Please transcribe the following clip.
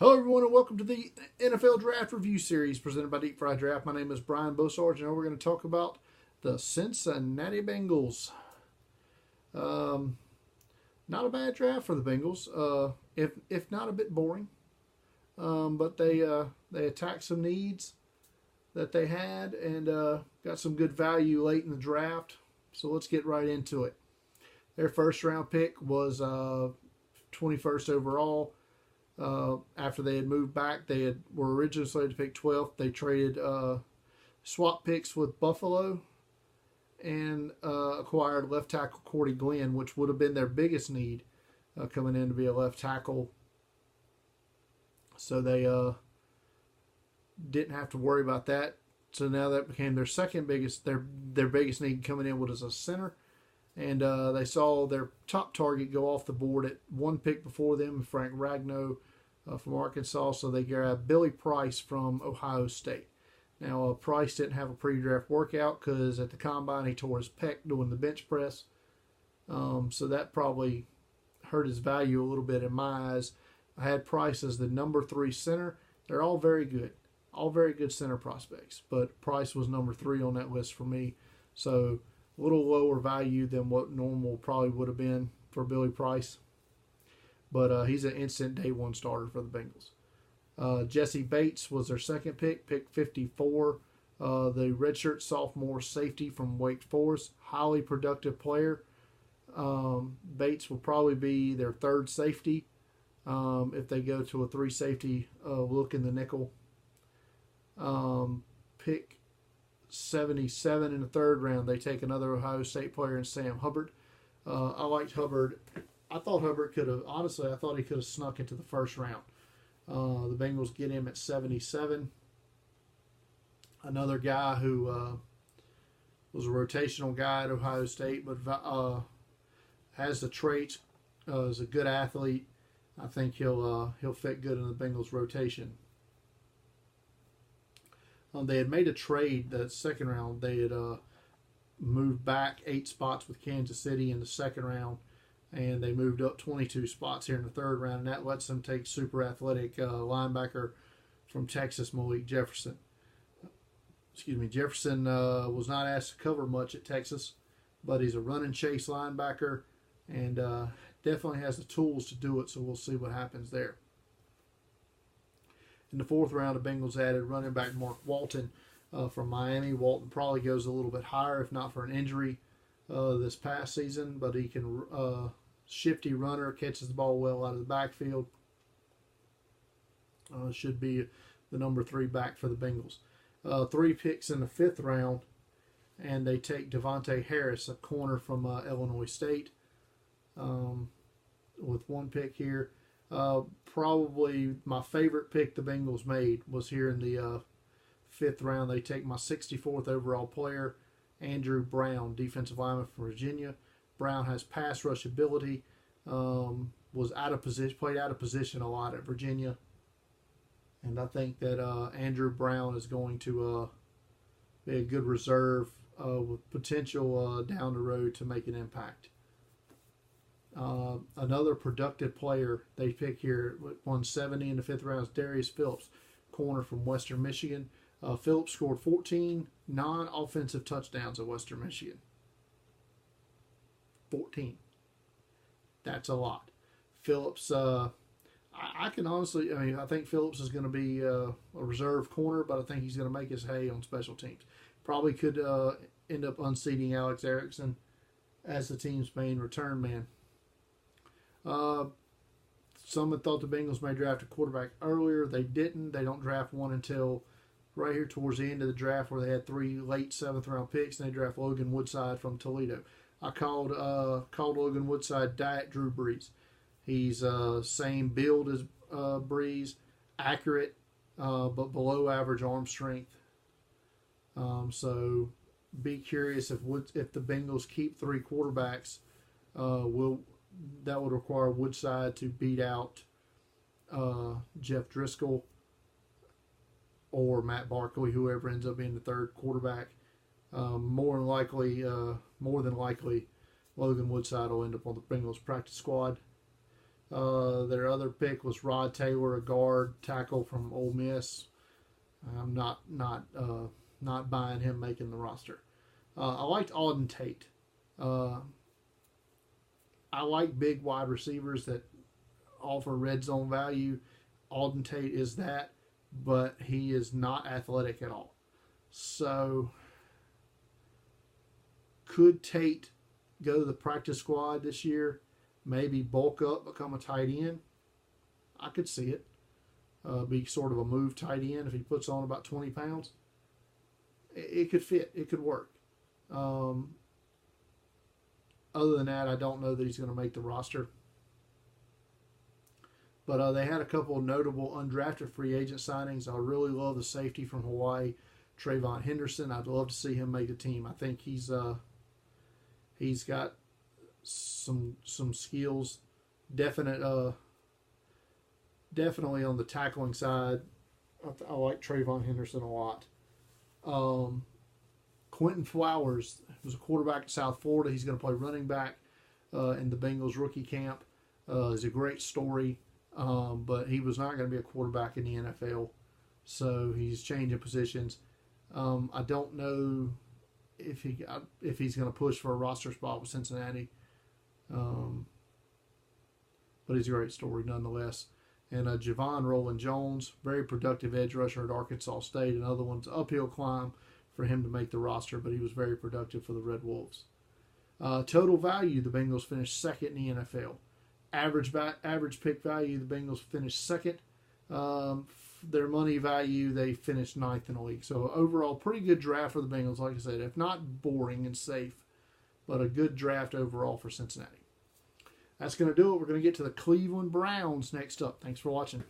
Hello, everyone, and welcome to the NFL Draft Review Series presented by Deep Fried Draft. My name is Brian Bosarge, and we're going to talk about the Cincinnati Bengals. Not a bad draft for the Bengals, if not a bit boring. But they attacked some needs that they had and got some good value late in the draft. So let's get right into it. Their first round pick was 21st overall. After they had moved back, were originally slated to pick 12th. They traded swap picks with Buffalo and acquired left tackle Cordy Glenn, which would have been their biggest need coming in to be a left tackle. So they didn't have to worry about that. So now that became their second biggest, their biggest need coming in was a center. And they saw their top target go off the board at one pick before them, Frank Ragnow from Arkansas. So they grabbed Billy Price from Ohio State. Now, Price didn't have a pre-draft workout because at the combine he tore his pec doing the bench press. So that probably hurt his value a little bit in my eyes. I had Price as the number 3 center. They're all very good. All very good center prospects. But Price was number 3 on that list for me. So a little lower value than what normal probably would have been for Billy Price. But he's an instant day one starter for the Bengals. Jesse Bates was their second pick 54. The redshirt sophomore safety from Wake Forest. Highly productive player. Bates will probably be their third safety if they go to a 3 safety look in the nickel. Pick 77 in the third round, they take another Ohio State player in Sam Hubbard. I liked Hubbard. I thought Hubbard could have, honestly, I thought he could have snuck into the first round. The Bengals get him at 77. Another guy who was a rotational guy at Ohio State, but has the traits, is a good athlete. I think he'll fit good in the Bengals rotation. They had made a trade that second round. They had moved back 8 spots with Kansas City in the second round, and they moved up 22 spots here in the third round, and that lets them take super athletic linebacker from Texas, Malik Jefferson. Jefferson was not asked to cover much at Texas, but he's a run and chase linebacker, and definitely has the tools to do it, so we'll see what happens there. In the fourth round, the Bengals added running back Mark Walton from Miami. Walton probably goes a little bit higher if not for an injury this past season, but he can shifty runner, catches the ball well out of the backfield. Should be the number 3 back for the Bengals. 3 picks in the 5th round, and they take Devontae Harris, a corner from Illinois State, with 1 pick here. Probably my favorite pick the Bengals made was here in the 5th round. They take my 64th overall player, Andrew Brown, defensive lineman from Virginia. Brown has pass rush ability, was out of position, played out of position a lot at Virginia, and I think that Andrew Brown is going to be a good reserve with potential down the road to make an impact. Another productive player they pick here, 170 in the 5th round, is Darius Phillips, corner from Western Michigan. Phillips scored 14 non-offensive touchdowns at Western Michigan. 14. That's a lot. Phillips, I can honestly, I think Phillips is going to be a reserve corner, but I think he's going to make his hay on special teams. Probably could end up unseating Alex Erickson as the team's main return man. Some had thought the Bengals may draft a quarterback earlier. They didn't. They don't draft one until right here towards the end of the draft, where they had 3 late 7th round picks, and they draft Logan Woodside from Toledo. I called Logan Woodside Diet Drew Brees. He's same build as Brees, accurate, but below average arm strength. So be curious if the Bengals keep 3 quarterbacks, that would require Woodside to beat out Jeff Driscoll or Matt Barkley, whoever ends up being the 3rd quarterback. More than likely, Logan Woodside will end up on the Bengals practice squad. Their other pick was Rod Taylor, a guard tackle from Ole Miss. I'm not buying him making the roster. I liked Auden Tate. I like big wide receivers that offer red zone value. Auden Tate is that, but he is not athletic at all. So, could Tate go to the practice squad this year? Maybe bulk up, become a tight end? I could see it. Be sort of a move tight end if he puts on about 20 pounds. It could fit. It could work. Other than that, I don't know that he's going to make the roster. But they had a couple of notable undrafted free agent signings. I really love the safety from Hawaii, Trayvon Henderson. I'd love to see him make the team. I think he's got some skills. Definitely on the tackling side. I like Trayvon Henderson a lot. Quentin Flowers was a quarterback at South Florida. He's going to play running back in the Bengals rookie camp. It's a great story. But he was not going to be a quarterback in the NFL, so he's changing positions. I don't know if he's going to push for a roster spot with Cincinnati, but he's a great story nonetheless. And Javon Rowland-Jones, very productive edge rusher at Arkansas State. Another one's uphill climb for him to make the roster, but he was very productive for the Red Wolves. Total value, the Bengals finished second in the NFL. Average pick value, the Bengals finished second. Their money value, they finished ninth in the league. So overall, pretty good draft for the Bengals. Like I said, if not boring and safe, but a good draft overall for Cincinnati. That's going to do it. We're going to get to the Cleveland Browns next up. Thanks for watching.